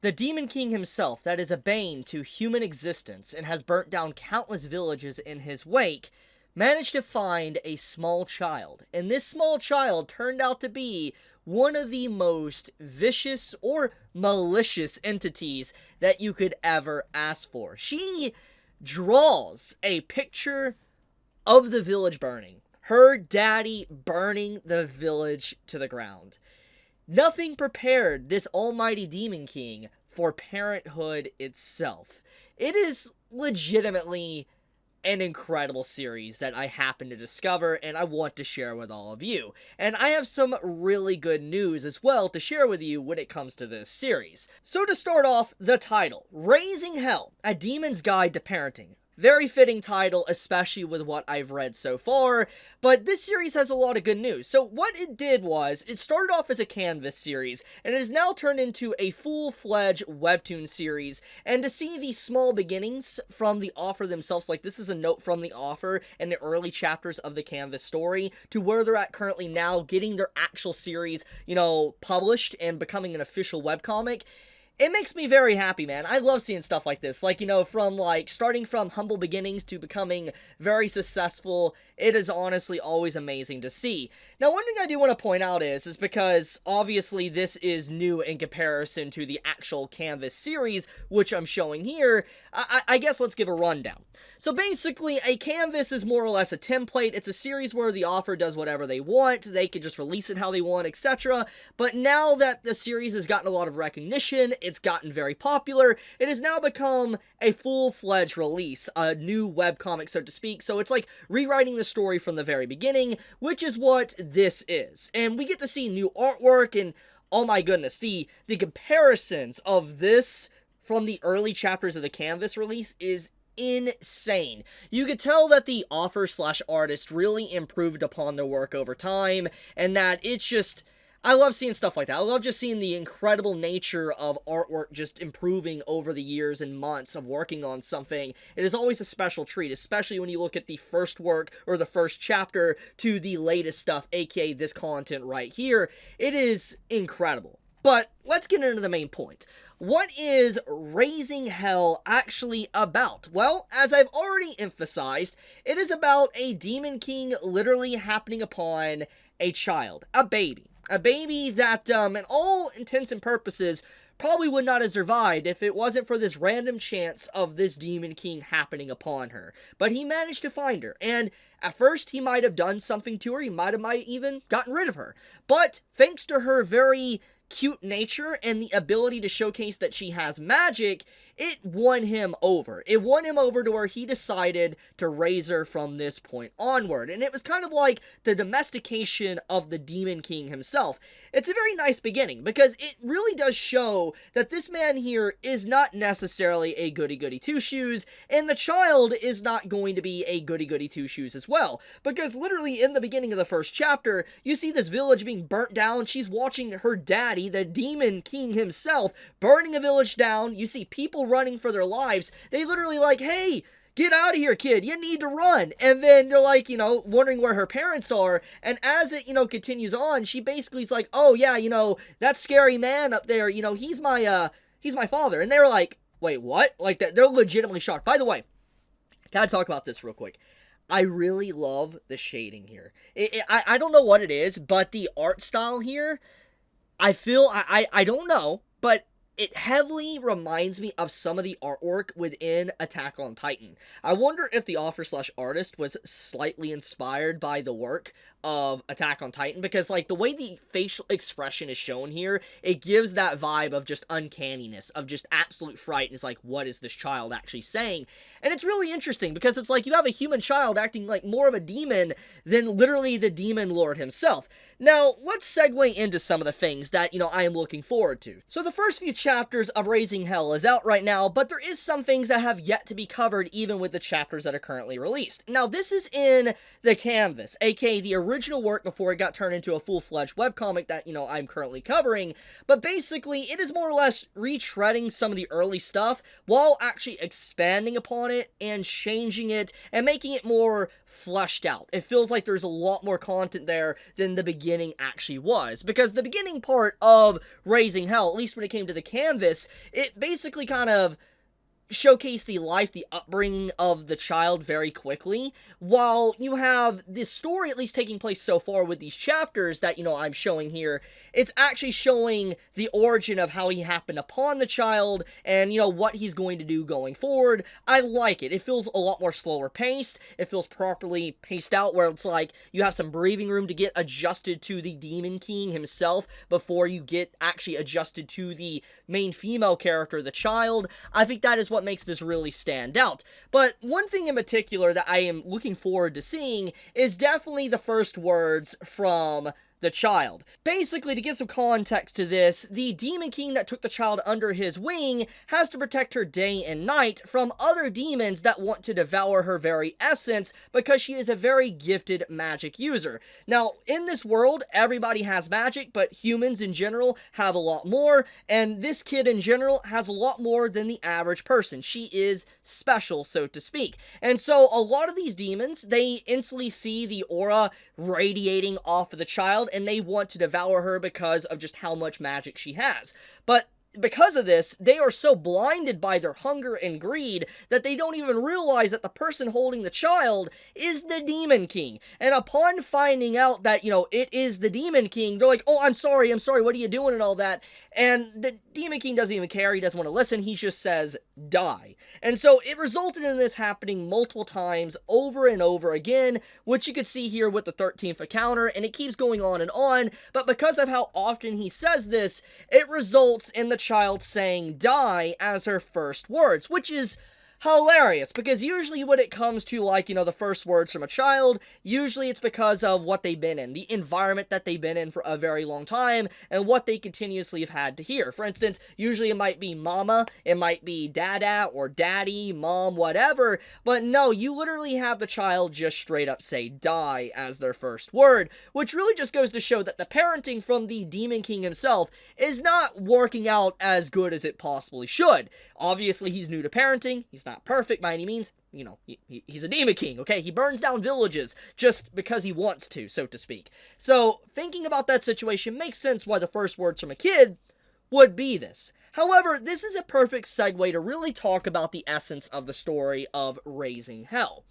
The Demon King himself, that is a bane to human existence and has burnt down countless villages in his wake, managed to find a small child. And this small child turned out to be one of the most vicious or malicious entities that you could ever ask for. She draws a picture of the village burning. Her daddy burning the village to the ground. Nothing prepared this almighty Demon King for parenthood itself. It is legitimately an incredible series that I happened to discover and I want to share with all of you. And I have some really good news as well to share with you when it comes to this series. So to start off, the title, Raising Hell, A Demon's Guide to Parenting. Very fitting title, especially with what I've read so far, but this series has a lot of good news. So what it did was, it started off as a canvas series, and it has now turned into a full-fledged webtoon series, and to see the small beginnings from the author themselves, like this is a note from the author in the early chapters of the canvas story, to where they're at currently now, getting their actual series, published and becoming an official webcomic. It makes me very happy, man. I love seeing stuff like this. From starting from humble beginnings to becoming very successful. It is honestly always amazing to see. Now, one thing I do want to point out is because obviously this is new in comparison to the actual Canvas series, which I'm showing here. I guess let's give a rundown. So basically, a Canvas is more or less a template. It's a series where the author does whatever they want. They could just release it how they want, etc. But now that the series has gotten a lot of recognition, it's gotten very popular, it has now become a full-fledged release, a new webcomic, so to speak. So it's like rewriting the story from the very beginning, which is what this is. And we get to see new artwork, and oh my goodness, the comparisons of this from the early chapters of the Canvas release is insane. You could tell that the author/artist really improved upon their work over time, and that it's just, I love seeing stuff like that. I love just seeing the incredible nature of artwork just improving over the years and months of working on something. It is always a special treat, especially when you look at the first work or the first chapter to the latest stuff, aka this content right here. It is incredible. But let's get into the main point. What is Raising Hell actually about? Well, as I've already emphasized, it is about a Demon King literally happening upon a child, a baby. A baby that, in all intents and purposes, probably would not have survived if it wasn't for this random chance of this Demon King happening upon her. But he managed to find her, and at first he might have done something to her, he might even gotten rid of her. But thanks to her very cute nature and the ability to showcase that she has magic, it won him over. It won him over to where he decided to raise her from this point onward. And it was kind of like the domestication of the Demon King himself. It's a very nice beginning because it really does show that this man here is not necessarily a goody-goody two-shoes, and the child is not going to be a goody-goody two-shoes as well. Because literally in the beginning of the first chapter, you see this village being burnt down. She's watching her daddy, the Demon King himself, burning a village down. You see people running for their lives. They literally like, hey, get out of here, kid, you need to run. And then they're like, wondering where her parents are. And as it, continues on, she basically is like, oh yeah, that scary man up there, he's my father. And they're like, wait, what? Like that, they're legitimately shocked. By the way, gotta talk about this real quick. I really love the shading here. I don't know what it is, but the art style here, I feel, I don't know, but it heavily reminds me of some of the artwork within Attack on Titan. I wonder if the author/artist was slightly inspired by the work of Attack on Titan, because like the way the facial expression is shown here, it gives that vibe of just uncanniness, of just absolute fright, and it's like, what is this child actually saying? And it's really interesting because it's like you have a human child acting like more of a demon than literally the demon lord himself. Now, let's segue into some of the things that, I am looking forward to. So the first few chapters of Raising Hell is out right now, but there is some things that have yet to be covered even with the chapters that are currently released. Now, this is in the Canvas, aka the original work before it got turned into a full-fledged webcomic that, I'm currently covering, but basically it is more or less retreading some of the early stuff while actually expanding upon it and changing it and making it more fleshed out. It feels like there's a lot more content there than the beginning actually was, because the beginning part of Raising Hell, at least when it came to the canvas, it basically kind of showcase the life, the upbringing of the child very quickly, while you have this story at least taking place so far with these chapters that, I'm showing here. It's actually showing the origin of how he happened upon the child and, what he's going to do going forward. I like it. It feels a lot more slower paced. It feels properly paced out, where it's like you have some breathing room to get adjusted to the Demon King himself before you get actually adjusted to the main female character, the child. I think that is what makes this really stand out. But one thing in particular that I am looking forward to seeing is definitely the first words from the child. Basically, to give some context to this, the Demon King that took the child under his wing has to protect her day and night from other demons that want to devour her very essence because she is a very gifted magic user. Now, in this world, everybody has magic, but humans in general have a lot more, and this kid in general has a lot more than the average person. She is special, so to speak. And so, a lot of these demons, they instantly see the aura radiating off of the child, and they want to devour her because of just how much magic she has. But because of this, they are so blinded by their hunger and greed that they don't even realize that the person holding the child is the Demon King. And upon finding out that, it is the Demon King, they're like, oh, I'm sorry, what are you doing and all that? And the Demon King doesn't even care, he doesn't want to listen, he just says, die. And so it resulted in this happening multiple times, over and over again, which you could see here with the 13th encounter, and it keeps going on, but because of how often he says this, it results in the child saying die as her first words, which is hilarious, because usually when it comes to, the first words from a child, usually it's because of what they've been in, the environment that they've been in for a very long time, and what they continuously have had to hear. For instance, usually it might be mama, it might be dada, or daddy, mom, whatever, but no, you literally have the child just straight up say die as their first word, which really just goes to show that the parenting from the Demon King himself is not working out as good as it possibly should. Obviously, he's new to parenting, he's not perfect by any means, he's a Demon King, okay? He burns down villages just because he wants to, so to speak. So, thinking about that situation makes sense why the first words from a kid would be this. However, this is a perfect segue to really talk about the essence of the story of Raising Hell.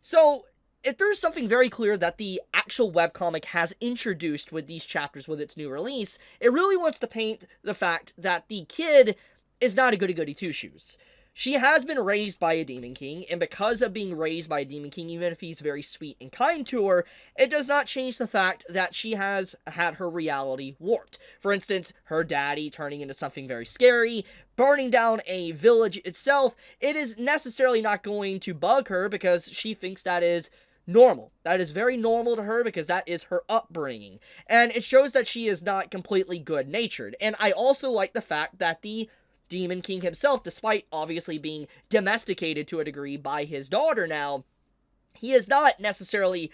So, if there's something very clear that the actual webcomic has introduced with these chapters with its new release, it really wants to paint the fact that the kid is not a goody-goody two-shoes. She has been raised by a Demon King, and because of being raised by a Demon King, even if he's very sweet and kind to her, it does not change the fact that she has had her reality warped. For instance, her daddy turning into something very scary, burning down a village itself, it is necessarily not going to bug her because she thinks that is normal. That is very normal to her because that is her upbringing. And it shows that she is not completely good-natured. And I also like the fact that the Demon King himself, despite obviously being domesticated to a degree by his daughter now, he is not necessarily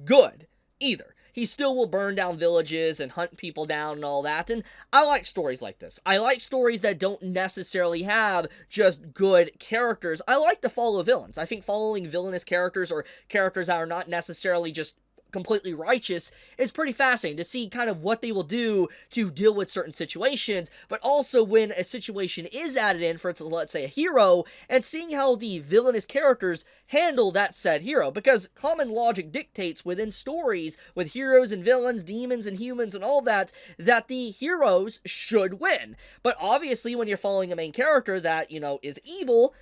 good either. He still will burn down villages and hunt people down and all that, and I like stories like this. I like stories that don't necessarily have just good characters. I like to follow villains. I think following villainous characters or characters that are not necessarily just completely righteous is pretty fascinating to see kind of what they will do to deal with certain situations, but also when a situation is added in, for instance, let's say a hero, and seeing how the villainous characters handle that said hero, because common logic dictates within stories with heroes and villains, demons and humans and all that, that the heroes should win. But obviously when you're following a main character that, is evil,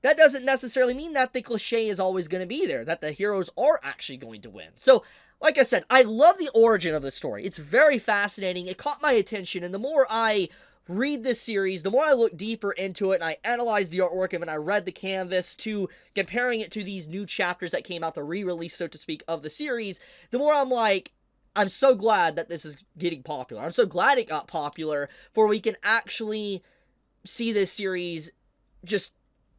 that doesn't necessarily mean that the cliche is always going to be there, that the heroes are actually going to win. So, like I said, I love the origin of the story. It's very fascinating. It caught my attention, and the more I read this series, the more I look deeper into it, and I analyze the artwork, and I read the canvas to comparing it to these new chapters that came out, the re-release, so to speak, of the series, the more I'm like, I'm so glad that this is getting popular. I'm so glad it got popular, for we can actually see this series just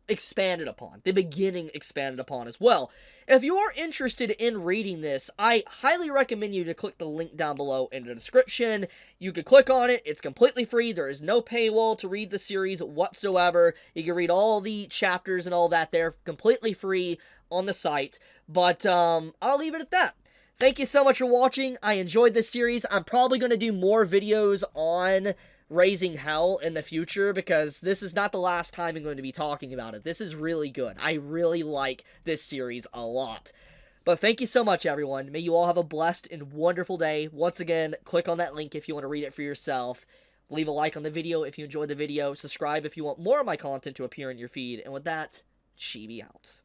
expanded upon, the beginning expanded upon as well. If you are interested in reading this, I highly recommend you to click the link down below in the description. You can click on it, it's completely free, there is no paywall to read the series whatsoever. You can read all the chapters and all that there, completely free on the site, but I'll leave it at that. Thank you so much for watching. I enjoyed this series. I'm probably going to do more videos on raising hell in the future, because this is not the last time I'm going to be talking about it. This is really good. I really like this series a lot. But thank you so much, everyone. May you all have a blessed and wonderful day. Once again, click on that link if you want to read it for yourself. Leave a like on the video if you enjoyed the video. Subscribe if you want more of my content to appear in your feed. And with that, Chibi out.